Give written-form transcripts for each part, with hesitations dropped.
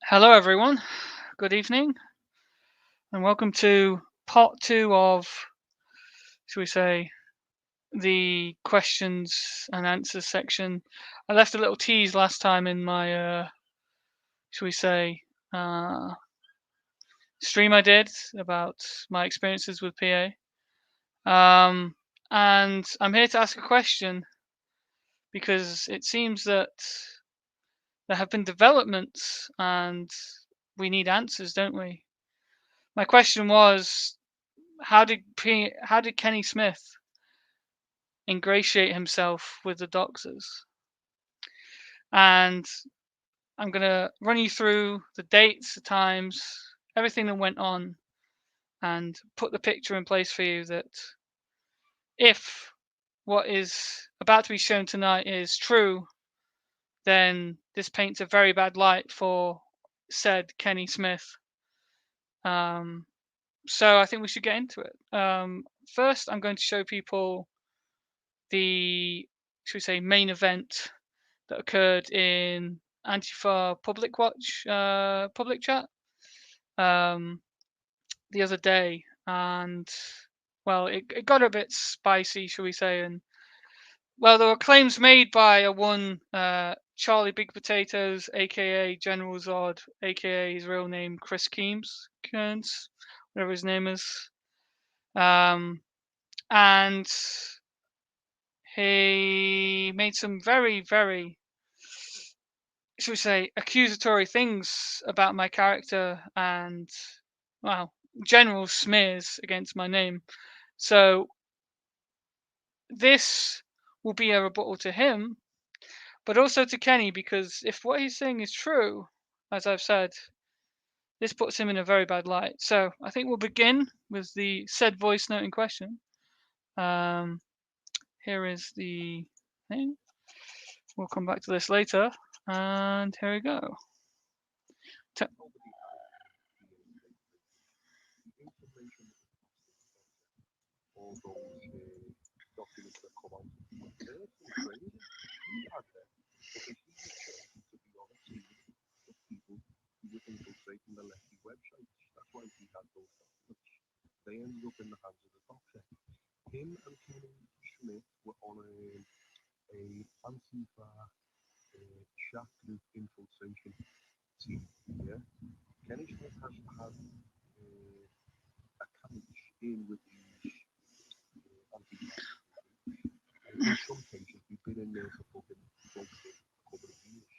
Hello, everyone. Good evening, and welcome to part two of, shall we say, the questions and answers section. I left a little tease last time in my, shall we say, uh, stream I did about my experiences with PA. And I'm here to ask a question because it seems that there have been developments and we need answers, don't we? My question was, how did Kenny Smith ingratiate himself with the doxers? And I'm gonna run you through the dates, the times, everything that went on, and put the picture in place for you that if what is about to be shown tonight is true, then this paints a very bad light for said Kenny Smith. Um, so I think we should get into it. First, I'm going to show people the, should we say, main event that occurred in Antifa Public Watch public chat um, the other day, and well, it got a bit spicy, shall we say, and well, there were claims made by a one Charlie Big Potatoes, aka General Zod, aka his real name Chris Kearns, whatever his name is, um, and he made some very, very, should we say, accusatory things about my character and, well, general smears against my name. So this will be a rebuttal to him, but also to Kenny, because if what he's saying is true, as I've said, this puts him in a very bad light. So I think we'll begin with the said voice note in question. Um, Here is the thing. We'll come back to this later. And here we go. All those documents that come out. It's crazy. He had them because he was chosen to be on a team of people who were infiltrating the lefty websites. That's why he had those documents. They ended up in the hands of the doctor. Him and Kenny Smith were on a Antifa chat group infiltration team. Yeah, Kenny Smith has had accounts in with these Antifa. In some cases, we've been in there for fucking close to a couple of years.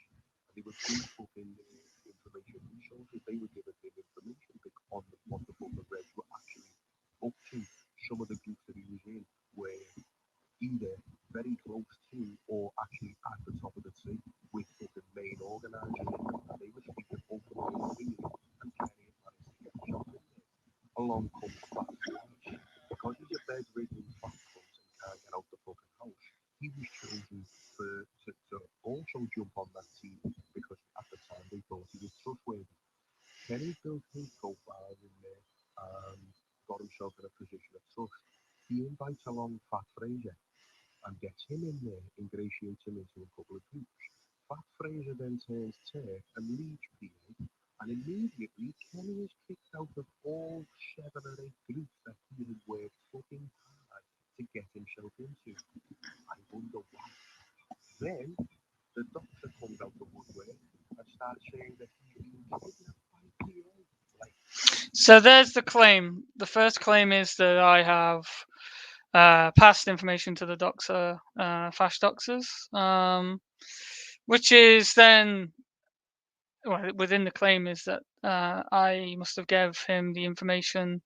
And they were good fucking information resources. They were giving him information on what the fucking Reds were actually up to. Some of the groups that he was in were either very close to or actually at the top of the tree with fucking main organisers. And they were speaking openly freely and Kenny had managed to get himself in there. Along comes Fash. Because he's a bedridden fat cunt and can't get out the fucking house, he was chosen to also jump on that team because at the time they thought he was trustworthy. Kenny built his profile in there and got himself in a position of trust. He invites along Fat Fraser and gets him in there, ingratiates him into a couple of groups. Fat Fraser then turns Turk and leaves PA, and immediately Kenny is kicked out of all 7 or 8 groups that he had worked fucking hard to get himself into. I wonder why. Then the doctor comes out the woodwork and starts saying that he's been kidnapped by PA. Like, So there's the claim. The first claim is that I have passed information to the doxer, Fash doxers, which is then, well, within the claim is that I must have gave him the information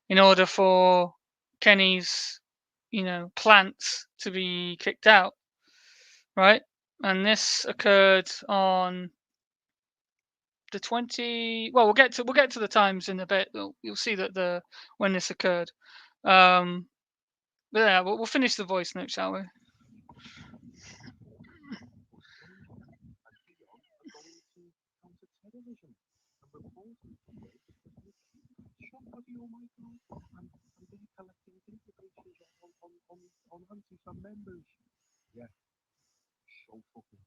in order for Kenny's, plants to be kicked out, right? And this occurred on the 20. Well, we'll get to the times in a bit. You'll see that the when this occurred. Um, but yeah, we'll finish the voice note, shall we? and Dion are going to counter-terrorism and reporting PA because they shot audio micro and they're collecting databases on Antifa members. Yeah, so fucking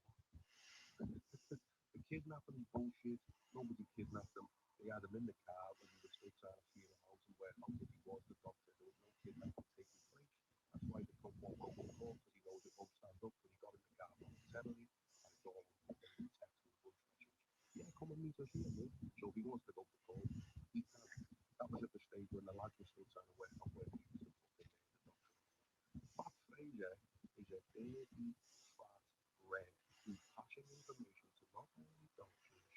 the kid kidnapping is bullshit. Nobody kidnapped them. They had him in the car when he was still trying to feel him out and work out if he was the doctor. There was no kidnapping taking place. That's why the Trump won't go to court because he knows it won't stand up because he got in the car voluntarily and it's all within the text of the blood pressure. Yeah, come and meet us here, mate. So if he wants to go to court, he can. That was at the stage when the lad was still trying to work out where he was the fucking the doctor. Bob Fraser is a dirty, fat red who's passing information to not only doctors,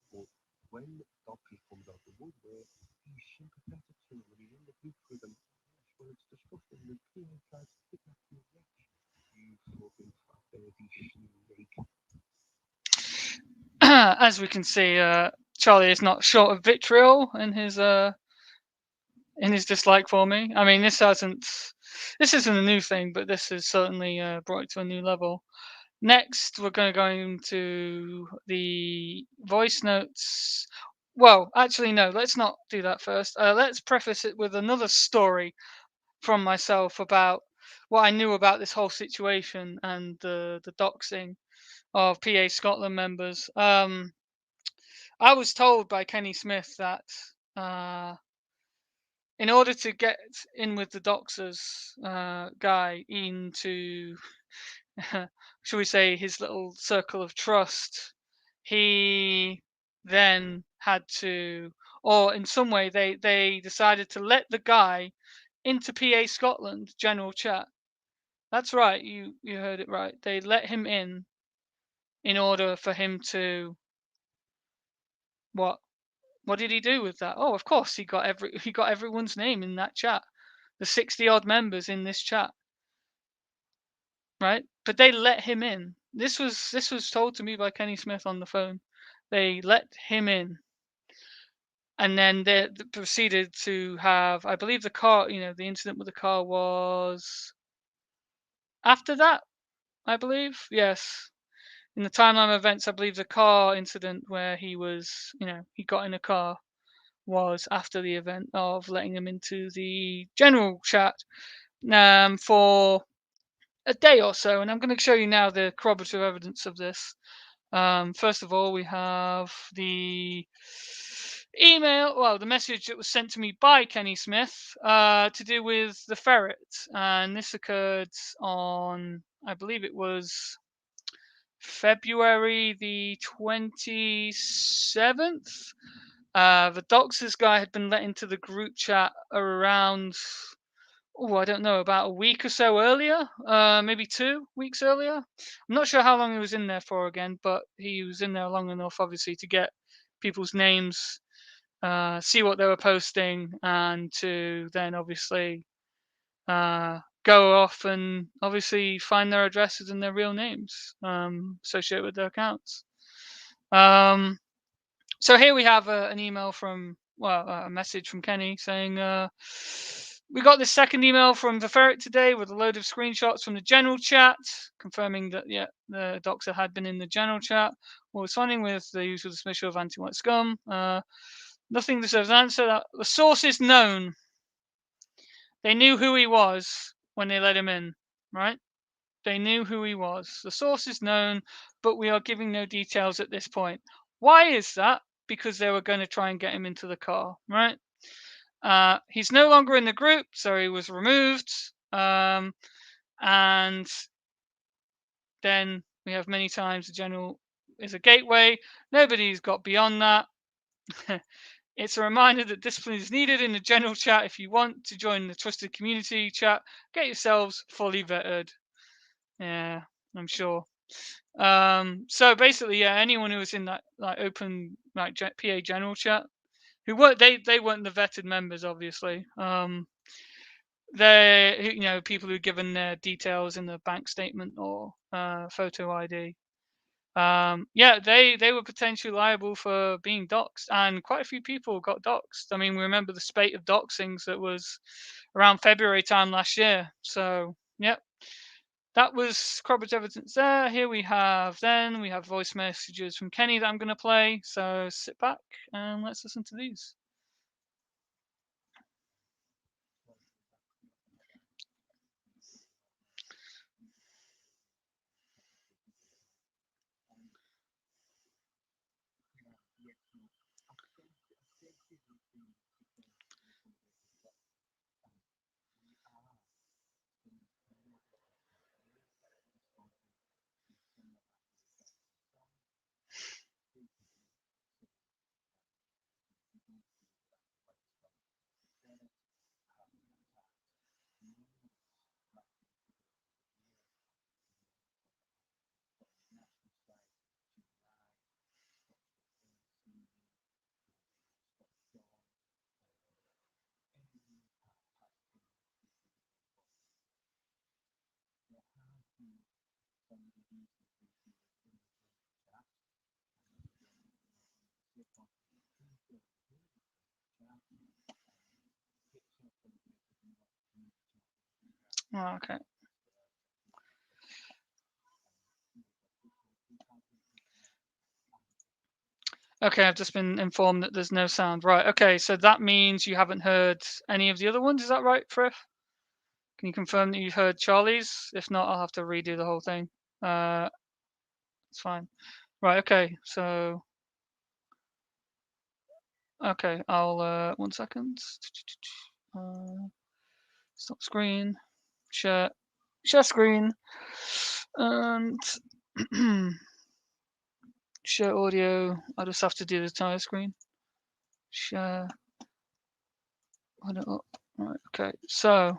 but when doctors comes out the woodwork, he's sympathetic to them and he's in the group with them. Yes, well, it's disgusting. The PA tried to kidnap you. Yes, you fucking fat, dirty snake. As we can see, Charlie is not short of vitriol in his dislike for me. I mean, this isn't a new thing, but this has certainly brought it to a new level. Next, we're going to go into the voice notes. Well, actually, no, let's not do that first. Let's preface it with another story from myself about what I knew about this whole situation and the doxing of PA Scotland members. I was told by Kenny Smith that in order to get in with the doxers guy into, shall we say, his little circle of trust, he then had to, or in some way, they decided to let the guy into PA Scotland general chat. That's right, you heard it right. They let him in order for him to what? What did he do with that? Oh, of course, he got everyone's name in that chat. The 60 odd members in this chat, right? But they let him in. This was told to me by Kenny Smith on the phone. They let him in, and then they proceeded to have, I believe, the car. The incident with the car was after that. I believe, yes. In the timeline of events, I believe the car incident where he was, he got in a car was after the event of letting him into the general chat for a day or so. And I'm going to show you now the corroborative evidence of this. First of all, we have the email, well, the message that was sent to me by Kenny Smith to do with the ferret. And this occurred on, I believe it was February the 27th. The doxxes guy had been let into the group chat around, I don't know, about a week or so earlier, maybe 2 weeks earlier. I'm not sure how long he was in there for again, but he was in there long enough, obviously, to get people's names, see what they were posting, and to then obviously go off and obviously find their addresses and their real names associated with their accounts. So here we have an email from, a message from Kenny saying, we got this second email from the ferret today with a load of screenshots from the general chat, confirming that, the doxer had been in the general chat. We're responding with the usual dismissal of anti-white scum. Nothing deserves an answer. The source is known. They knew who he was when they let him in, right? They knew who he was. The source is known, but we are giving no details at this point. Why is that? Because they were going to try and get him into the car, right? He's no longer in the group, so he was removed. And then we have many times the general is a gateway. Nobody's got beyond that. It's a reminder that discipline is needed in the general chat. If you want to join the trusted community chat, get yourselves fully vetted. Yeah, I'm sure. So basically, anyone who was in that open PA general chat, who weren't they weren't the vetted members, obviously. They people who'd given their details in the bank statement or photo ID. They were potentially liable for being doxxed, and quite a few people got doxxed. I mean, we remember the spate of doxings that was around February time last year. So, that was corroborative evidence there. Here we have voice messages from Kenny that I'm going to play. So sit back and let's listen to these. Oh, okay. Okay, I've just been informed that there's no sound. Right. Okay, so that means you haven't heard any of the other ones. Is that right, Frith? Can you confirm that you've heard Charlie's? If not, I'll have to redo the whole thing. It's fine. Right. Okay. So, okay, I'll 1 second. Stop screen. Share. Share screen. And share audio. I just have to do the entire screen. Share. Put it up. Right. Okay. So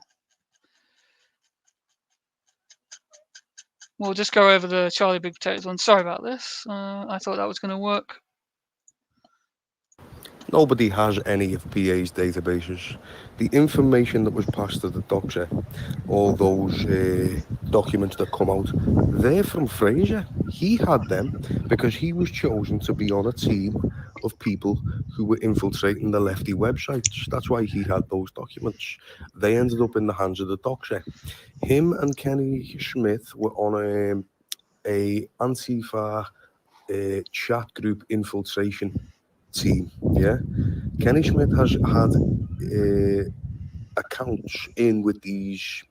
we'll just go over the Charlie Big Potatoes one. Sorry about this. I thought that was going to work. Nobody has any of PA's databases. The information that was passed to the doctor, all those documents that come out, they're from Fraser. He had them because he was chosen to be on a team of people who were infiltrating the lefty websites. That's why he had those documents. They ended up in the hands of the doctor. Him and Kenny Smith were on a Antifa chat group infiltration team. Yeah, Kenny Smith has had accounts in with these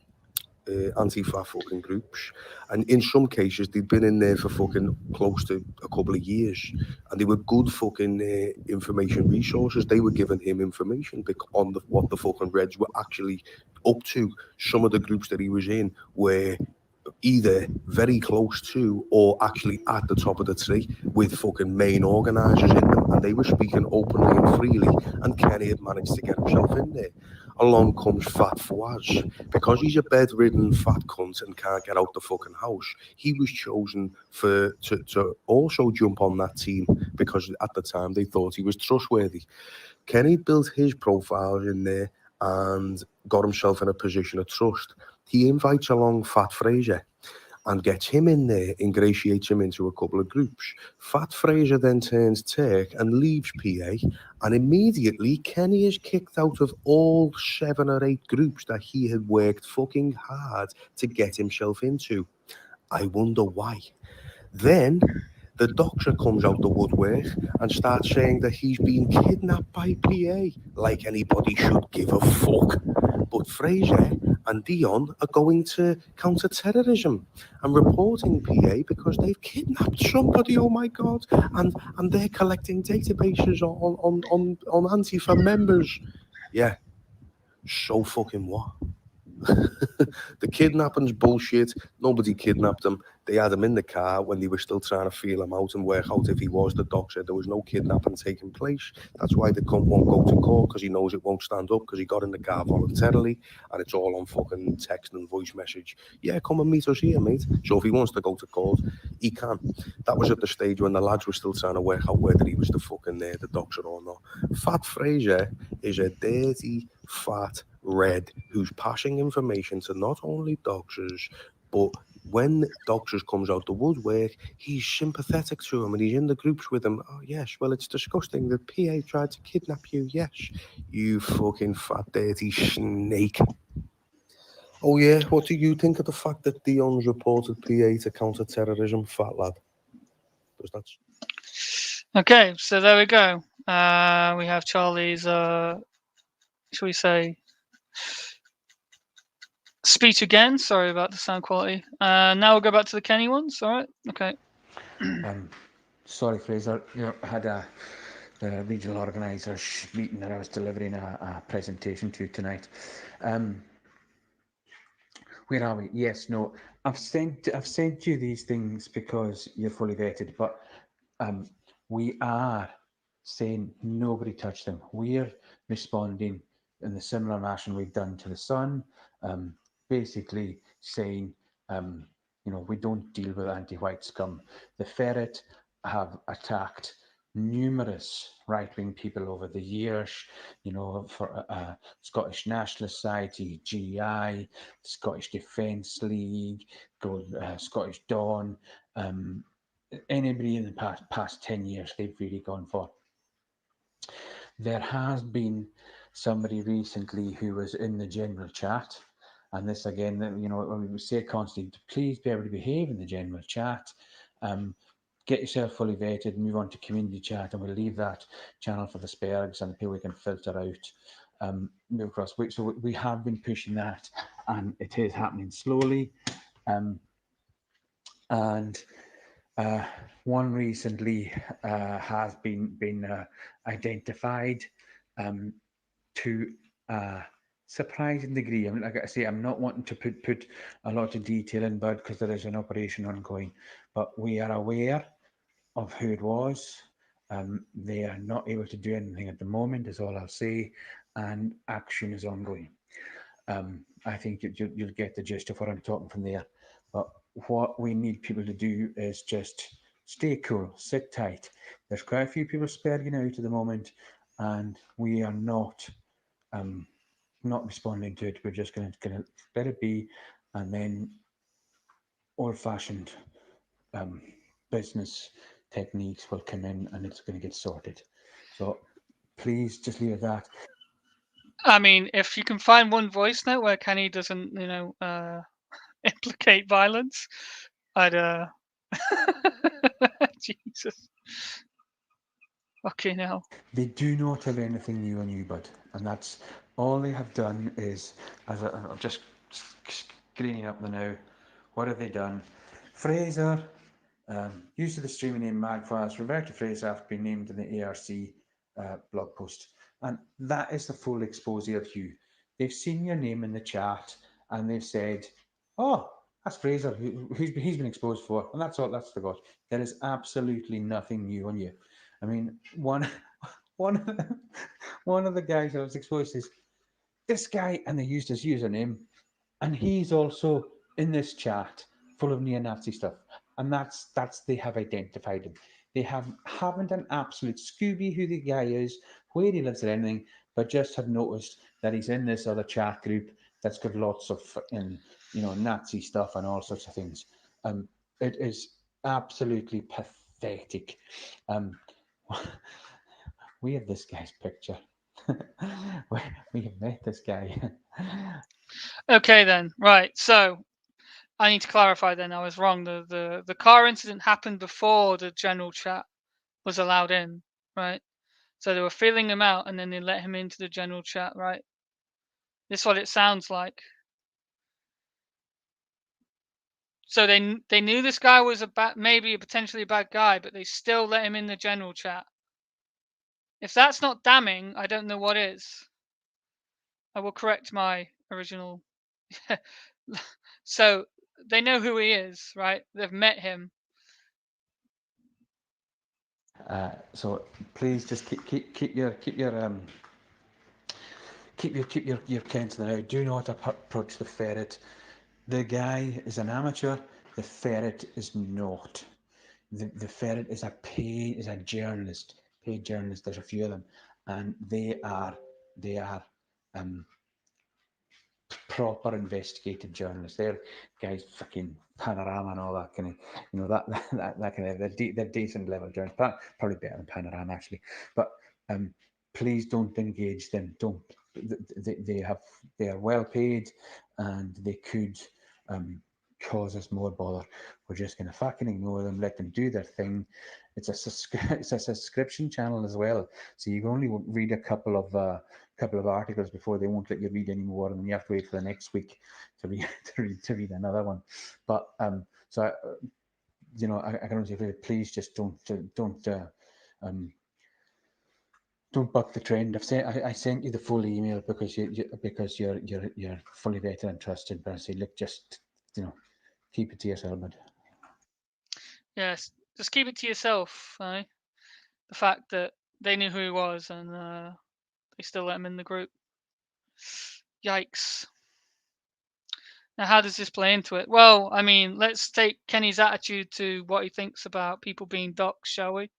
anti-fa fucking groups, and in some cases they'd been in there for fucking close to a couple of years, and they were good fucking information resources. They were giving him information on what the fucking Reds were actually up to. Some of the groups that he was in were either very close to or actually at the top of the tree with fucking main organisers in them, and they were speaking openly and freely, and Kenny had managed to get himself in there. Along comes Fat Fawaz. Because he's a bedridden fat cunt and can't get out the fucking house, he was chosen to also jump on that team because at the time they thought he was trustworthy. Kenny built his profiles in there and got himself in a position of trust. He invites along Fat Fraser and gets him in there, ingratiates him into a couple of groups. Fat Fraser then turns Turk and leaves PA, and immediately Kenny is kicked out of all 7 or 8 groups that he had worked fucking hard to get himself into. I wonder why. Then the doctor comes out the woodwork and starts saying that he's been kidnapped by PA, like anybody should give a fuck. But Fraser and Dion are going to counter-terrorism and reporting PA because they've kidnapped somebody, oh my God, and they're collecting databases on Antifa members. Yeah, so fucking what? The kidnapping's bullshit. Nobody kidnapped him. They had him in the car when they were still trying to feel him out and work out if he was the doctor. There was no kidnapping taking place. That's why the cunt won't go to court, because he knows it won't stand up, because he got in the car voluntarily, and it's all on fucking text and voice message. Yeah, come and meet us here, mate. So if he wants to go to court, he can. That was at the stage when the lads were still trying to work out whether he was the fucking the doctor or not. Fat Fraser is a dirty, fat red who's passing information to not only doctors, but when doctors comes out the woodwork, he's sympathetic to him and he's in the groups with him. Oh yes, well it's disgusting that PA tried to kidnap you. Yes, you fucking fat dirty snake. Oh yeah, what do you think of the fact that Dion's reported PA to counter-terrorism, fat lad? Does that... Okay, so there we go. We have Charlie's, shall we say, speech again. Sorry about the sound quality. Now we'll go back to the Kenny ones. All right. Okay. Sorry, Fraser. You had a the regional organisers meeting that I was delivering a presentation to tonight. Um, where are we? Yes, no. I've sent you these things because you're fully vetted, but um, we are saying nobody touch them. We're responding in the similar fashion we've done to the sun, um, basically saying, um, we don't deal with anti-white scum. The ferret have attacked numerous right-wing people over the years, for Scottish Nationalist Society, GI, Scottish Defence League, Scottish Dawn, um, anybody in the past 10 years they've really gone for. There has been somebody recently who was in the general chat, and this again, we say constantly, please be able to behave in the general chat. Get yourself fully vetted, move on to community chat, and we'll leave that channel for the Spergs and the people we can filter out. Move across. So we have been pushing that, and it is happening slowly. And uh, one recently has been identified um, to a surprising degree. I mean, like I say, I'm not wanting to put a lot of detail in, but because there is an operation ongoing, but we are aware of who it was. They are not able to do anything at the moment, is all I'll say, and action is ongoing. I think you'll get the gist of what I'm talking from there. But what we need people to do is just stay cool, sit tight. There's quite a few people sparing out at the moment, and we are um, not responding to it. We're just gonna let it be, and then old-fashioned um, business techniques will come in, and it's going to get sorted. So please just leave it at that. I mean, if you can find one voice note where Kenny doesn't, implicate violence, I'd Jesus. Fucking hell. They do not have anything new on you, bud, and that's all they have done is, I'm just screening up the now. What have they done? Fraser, use of the streaming name Magfires, Roberta Fraser after being named in the ARC blog post, and that is the full exposure of you. They've seen your name in the chat, and they've said, "Oh, that's Fraser, he's been exposed for," and that's all. That's the god. There is absolutely nothing new on you. I mean, one of the, one of the guys I was exposed to is this guy, and they used his username, and he's also in this chat full of neo-Nazi stuff, and that's they have identified him. They haven't an absolute Scooby who the guy is, where he lives, or anything, but just have noticed that he's in this other chat group that's got lots of fucking Nazi stuff and all sorts of things. It is absolutely pathetic. Um, we have this guy's picture. we have met this guy. Okay then, right. So I need to clarify then. I was wrong. The car incident happened before the general chat was allowed in, right? So they were feeling him out and then they let him into the general chat, right? This is what it sounds like. So they knew this guy was maybe a potentially bad guy, but they still let him in the general chat. If that's not damning, I don't know what is. I will correct my original. So they know who he is, right? They've met him. So please just keep your counting out. Do not approach the ferret. The guy is an amateur. The ferret is not. The ferret is a journalist, paid journalist. There's a few of them, and they are um, proper investigative journalists. They're guys fucking Panorama and all that kind of, that kind of, they're decent level journalists, probably better than Panorama actually. But please don't engage them. Don't. They are well paid, and they could um, cause us more bother. We're just going to fucking ignore them, let them do their thing. It's a subscription channel as well, so you can only read a couple of articles before they won't let you read any more, and then you have to wait for the next week to read to read another one. But so I can only say, please just don't um, Don't buck the trend. I sent you the full email because you're fully vetted and trusted. But I say, look, just keep it to yourself, bud. Yes, just keep it to yourself. The fact that they knew who he was and they still let him in the group. Yikes. Now, how does this play into it? Well, I mean, let's take Kenny's attitude to what he thinks about people being doxxed, shall we?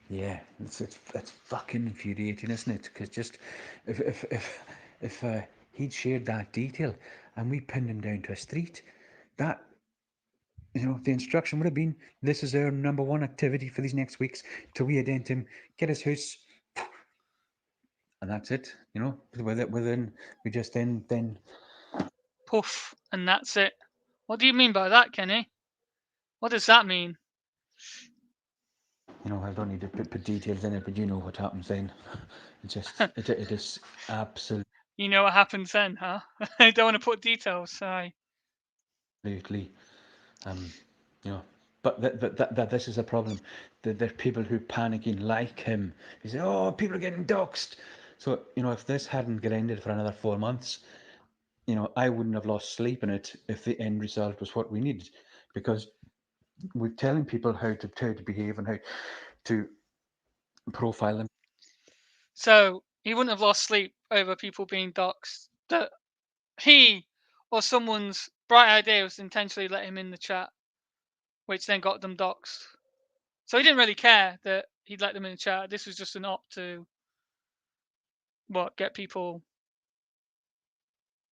Yeah, it's fucking infuriating, isn't it? Because just if he'd shared that detail and we pinned him down to a street, that the instruction would have been, this is our number one activity for these next weeks till we ident him, get his house, and that's it. Within we just then Poof, and that's it. What do you mean by that, Kenny? What does that mean? I don't need to put details in it, but you know what happens then. It is absolutely. You know what happens then, huh? I don't want to put details. Sorry. Um, but that this is a problem. That there are people who panicking like him. He say, "Oh, people are getting doxxed." So if this hadn't get ended for another 4 months, I wouldn't have lost sleep in it if the end result was what we needed, because we're telling people how to behave and how to profile them. So he wouldn't have lost sleep over people being doxxed. That he or someone's bright idea was to intentionally let him in the chat, which then got them doxxed. So he didn't really care that he'd let them in the chat. This was just an opt to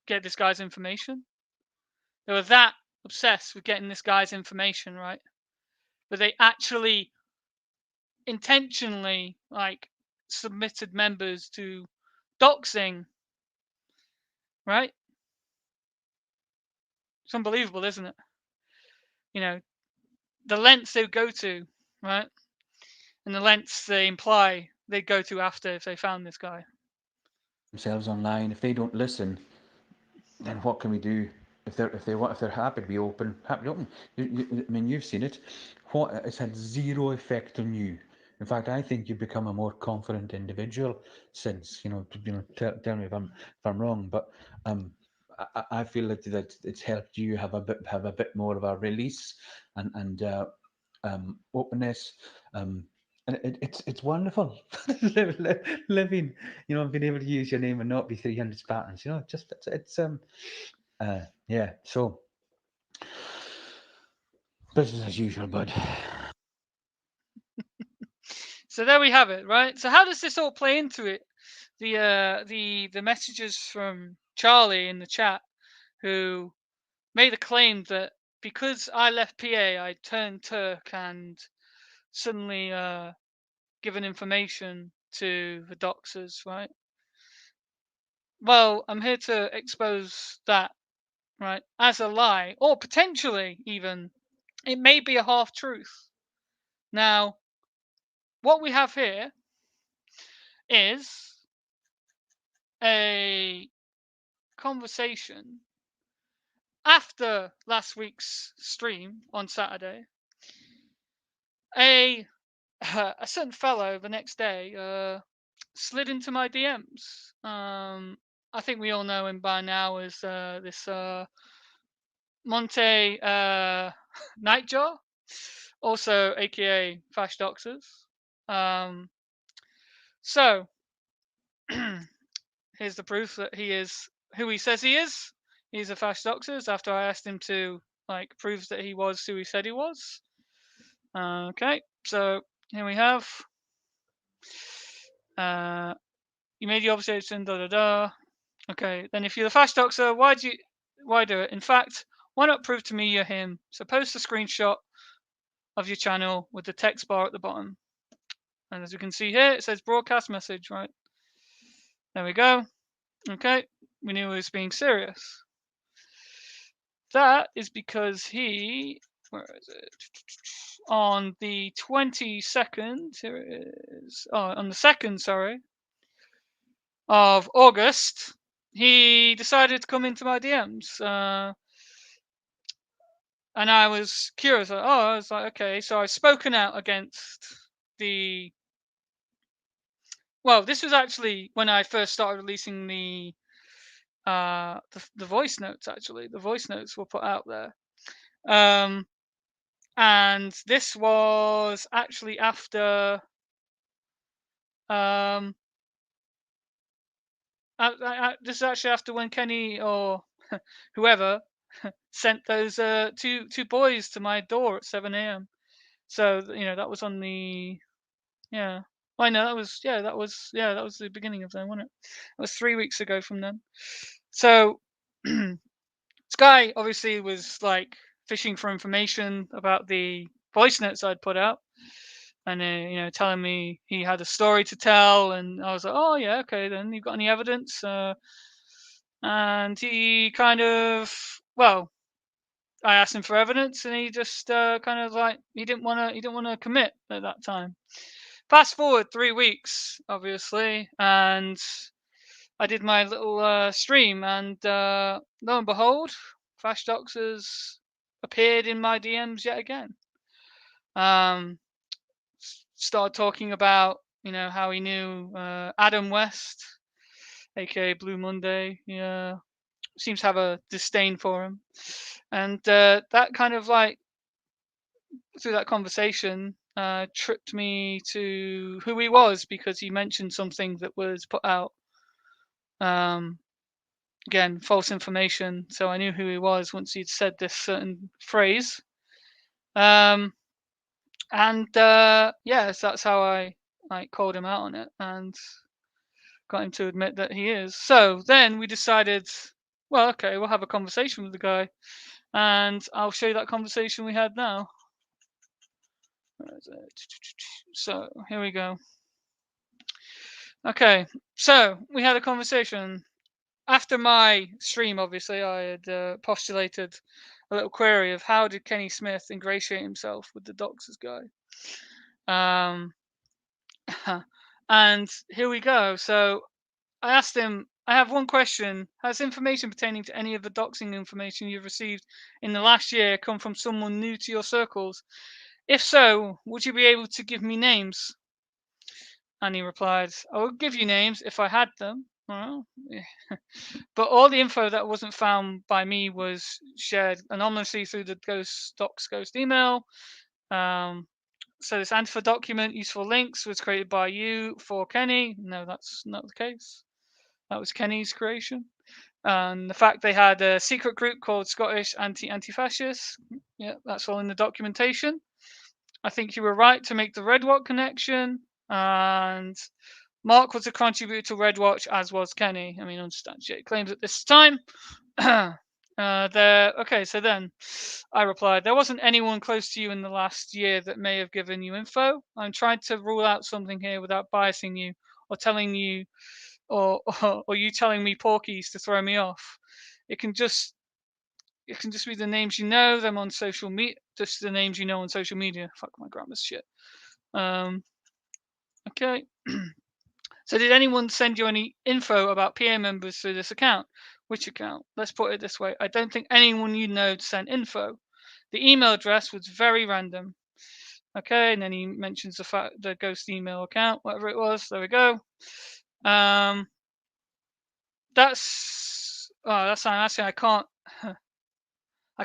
get this guy's information. They were that obsessed with getting this guy's information, right? But they actually intentionally submitted members to doxing, right? It's unbelievable, isn't it? The lengths they would go to, right? And the lengths they imply they'd go to after if they found this guy. Themselves online. If they don't listen, then what can we do? If they're happy to be open, happy to open. I mean, you've seen it. It's had zero effect on you. In fact, I think you've become a more confident individual since. Tell me if I'm wrong, but I feel that it's helped you have a bit more of a release and openness. And it's wonderful living, being able to use your name and not be 300 Spartans. Just it's yeah. So business as usual, bud. So there we have it, right? So how does this all play into it? The messages from Charlie in the chat, who made a claim that because I left PA, I turned Turk and suddenly given information to the doxers, right? Well, I'm here to expose that, right, as a lie, or potentially even it may be a half truth. Now, what we have here is a conversation after last week's stream on Saturday. A a certain fellow the next day slid into my DMs. I think we all know him by now as this Monte Nightjar, also aka Fash doxxes. So here's the proof that he is who he says he is. He's a Fash doxxes. After I asked him to prove that he was who he said he was. Okay, so here we have. You made the observation. Da da da. Okay, then if you're the Fash doxer, why do it? In fact, why not prove to me you're him? So post a screenshot of your channel with the text bar at the bottom. And as you can see here, it says broadcast message, right? There we go. Okay, we knew he was being serious. That is because where is it? On the 22nd, here it is. Oh, on the 2nd, sorry, of August, he decided to come into my DMs. And I was curious. I was like, okay, so I've spoken out against the well, this was actually when I first started releasing the voice notes. Actually, the voice notes were put out there. And this was actually after this is actually after when Kenny or whoever sent those two boys to my door at 7 a.m. So that was on the yeah. I know that was that was the beginning of then, wasn't it? It was 3 weeks ago from then. So Sky obviously was like fishing for information about the voice notes I'd put out, and telling me he had a story to tell, and I was like, oh yeah, okay, then you've got any evidence? And he kind of, well, I asked him for evidence, and he just kind of like he didn't want to commit at that time. Fast forward 3 weeks, obviously, and I did my little stream, and lo and behold, Fash doxxes appeared in my DMs yet again. Started talking about how he knew Adam West, aka Blue Monday. He seems to have a disdain for him, and that kind of like through that conversation tripped me to who he was, because he mentioned something that was put out. Again, false information. So I knew who he was once he'd said this certain phrase. And yes, that's how I called him out on it and got him to admit that he is. So then we decided, well, okay, we'll have a conversation with the guy, and I'll show you that conversation we had now. So here we go. Okay, so we had a conversation. After my stream, obviously, I had postulated a little query of how did Kenny Smith ingratiate himself with the doxxes guy. And here we go. So I asked him, I have one question. Has information pertaining to any of the doxing information you've received in the last year come from someone new to your circles? If so, would you be able to give me names? And he replied, I would give you names if I had them. Well, yeah. But all the info that wasn't found by me was shared anonymously through the ghost email. So this Antifa document, useful links, was created by you for Kenny. No, that's not the case. That was Kenny's creation. And the fact they had a secret group called Scottish Anti-Fascists. Yeah, that's all in the documentation. I think you were right to make the Red Watch connection. And Mark was a contributor to Red Watch, as was Kenny. I mean, unsubstantiated claims at this time. Okay, so then I replied, there wasn't anyone close to you in the last year that may have given you info. I'm trying to rule out something here without biasing you or telling you or you telling me porkies to throw me off. It can just be the names you know them on social media, just the names you know on social media. Fuck, my grammar's shit. Okay. So did anyone send you any info about PA members through this account? Which account? Let's put it this way. I don't think anyone you know sent info. The email address was very random. Okay, and then he mentions the ghost email account, whatever it was. There we go. That's asking. I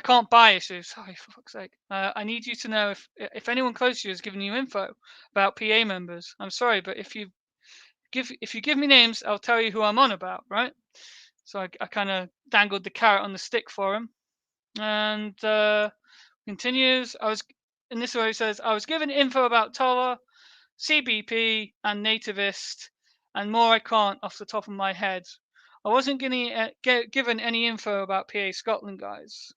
can't bias you. Sorry, for fuck's sake. I need you to know if anyone close to you has given you info about PA members. I'm sorry, but if you give me names, I'll tell you who I'm on about, right? So I kind of dangled the carrot on the stick for him, and continues. In this way, he says, I was given info about Tola, CBP, and Nativist, and more I can't off the top of my head. I wasn't given any info about PA Scotland, guys.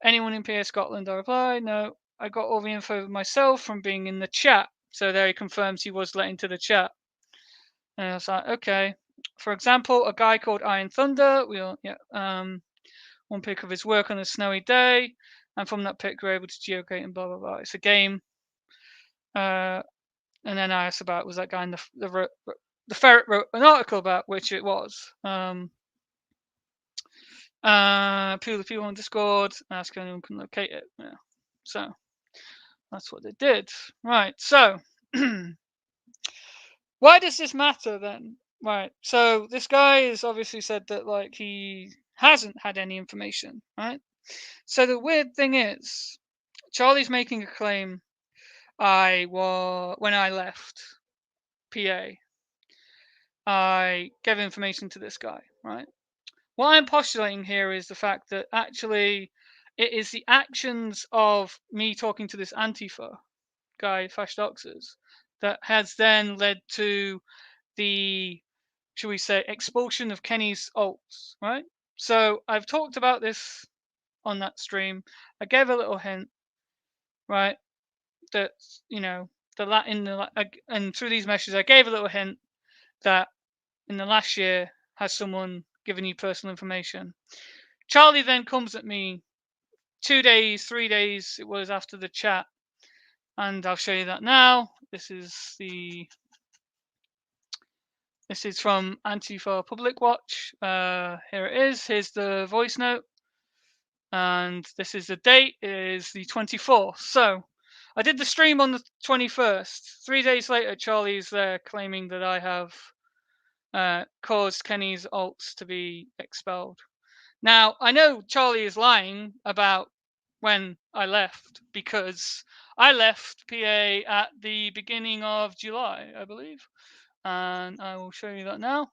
Anyone in PA Scotland? I replied, no. I got all the info myself from being in the chat. So there he confirms he was let into the chat. And I was like, okay. For example, a guy called Iron Thunder. One pic of his work on a snowy day, and from that pic we're able to geocate and blah blah blah. It's a game. And then I asked about was that guy in the ferret wrote an article about which it was. People on Discord ask if anyone can locate it. Yeah. So that's what they did. Right. So Why does this matter then? Right. So this guy has obviously said that like he hasn't had any information, right? So the weird thing is, Charlie's making a claim. When I left PA, I gave information to this guy, right? What I'm postulating here is the fact that actually it is the actions of me talking to this Antifa guy, Fash doxxes, that has then led to the, should we say, expulsion of Kenny's alts, right? So I've talked about this on that stream. I gave a little hint, right? That, you know, and through these messages, I gave a little hint that in the last year has someone given you personal information. Charlie then comes at me 2 days, 3 days it was after the chat, and I'll show you that now. This is from Antifa Public Watch. Here it is. Here's the voice note, and this is the date. It is the 24th. So I did the stream on the 21st. 3 days later, Charlie's there claiming that I have caused Kenny's alts to be expelled. Now, I know Charlie is lying about when I left, because I left PA at the beginning of July, I believe. And I will show you that now.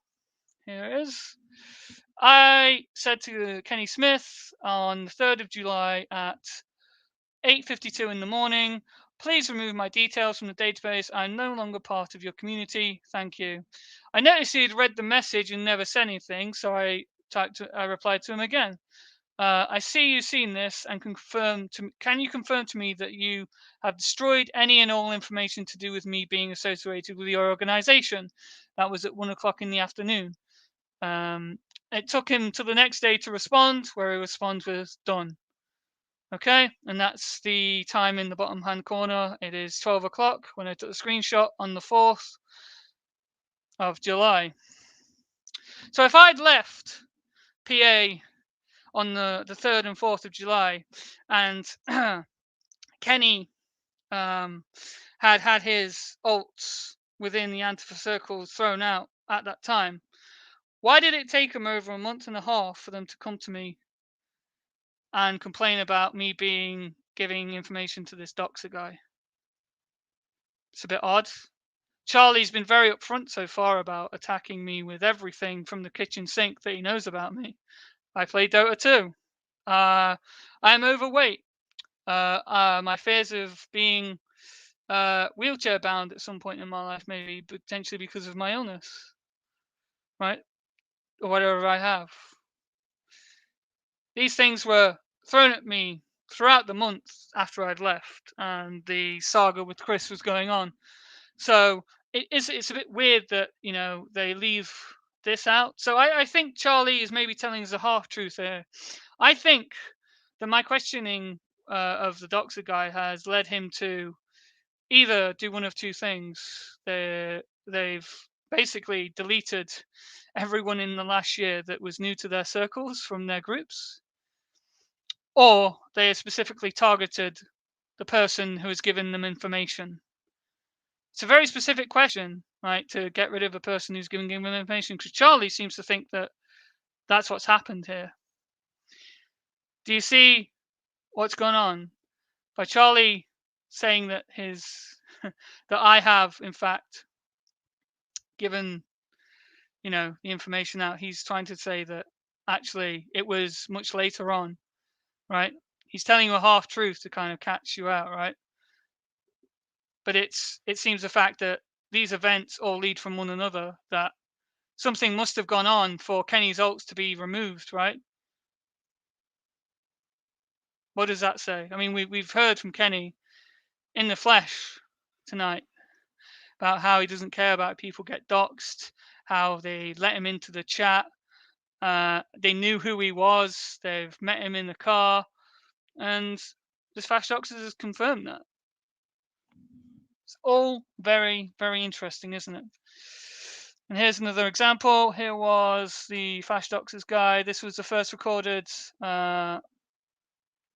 Here it is. I said to Kenny Smith on the 3rd of July at 8:52 in the morning, please remove my details from the database. I'm no longer part of your community. Thank you. I noticed he had read the message and never said anything, so I replied to him again. I see you've seen this and can you confirm to me that you have destroyed any and all information to do with me being associated with your organization? That was at 1 o'clock in the afternoon. It took him to the next day to respond, where he responds with done. Okay, and that's the time in the bottom hand corner. It is 12 o'clock when I took the screenshot on the 4th of July. So if I'd left PA on the 3rd and 4th of July, and Kenny had his alts within the Antifa circles thrown out at that time, why did it take them over a month and a half for them to come to me and complain about me giving information to this doxer guy? It's a bit odd. Charlie's been very upfront so far about attacking me with everything from the kitchen sink that he knows about me. I play Dota 2. I'm overweight. My fears of being wheelchair bound at some point in my life, maybe potentially because of my illness, right? Or whatever I have. These things were thrown at me throughout the month after I'd left and the saga with Chris was going on. So it's a bit weird that, you know, they leave this out. So I think Charlie is maybe telling us a half truth here. I think that my questioning of the doxer guy has led him to either do one of two things. They've basically deleted everyone in the last year that was new to their circles from their groups, or they specifically targeted the person who has given them information. It's a very specific question, right, to get rid of a person who's giving them information, because Charlie seems to think that that's what's happened here. Do you see what's going on? By Charlie saying that that I have in fact given, you know, the information out, he's trying to say that actually it was much later on, right? He's telling you a half truth to kind of catch you out, right? But it seems the fact that these events all lead from one another, that something must have gone on for Kenny's alts to be removed, right? What does that say? I mean, we've heard from Kenny in the flesh tonight about how he doesn't care about people get doxxed, how they let him into the chat. They knew who he was. They've met him in the car, and this Fash doxxes has confirmed that. It's all very, very interesting, isn't it? And here's another example. Here was the Fash doxxes guy. This was the first recorded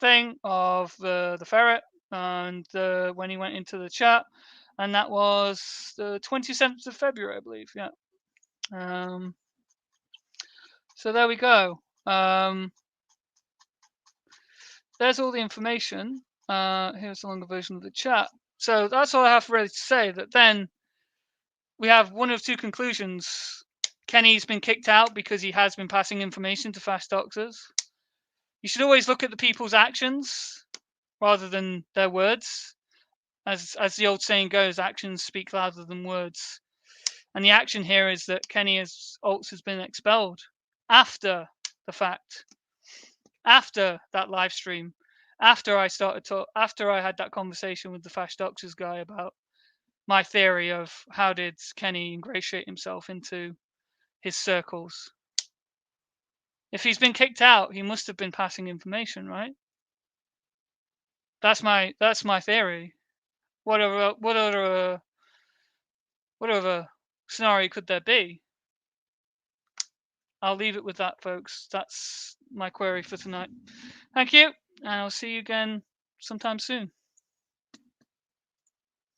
thing of the ferret. and when he went into the chat, and that was the 27th of February, I believe. Yeah. So there we go. There's all the information. Here's the longer version of the chat. So that's all I have really to say. That then we have one of two conclusions. Kenny's been kicked out because he has been passing information to Fash doxxes. You should always look at the people's actions rather than their words. As the old saying goes, actions speak louder than words. And the action here is that Kenny's alts has been expelled after the fact, after that live stream, after I had that conversation with the Fash doxxes guy about my theory of how did Kenny ingratiate himself into his circles. If he's been kicked out, he must have been passing information, right? That's my theory. What other scenario could there be? I'll leave it with that, folks. That's my query for tonight. Thank you, and I'll see you again sometime soon.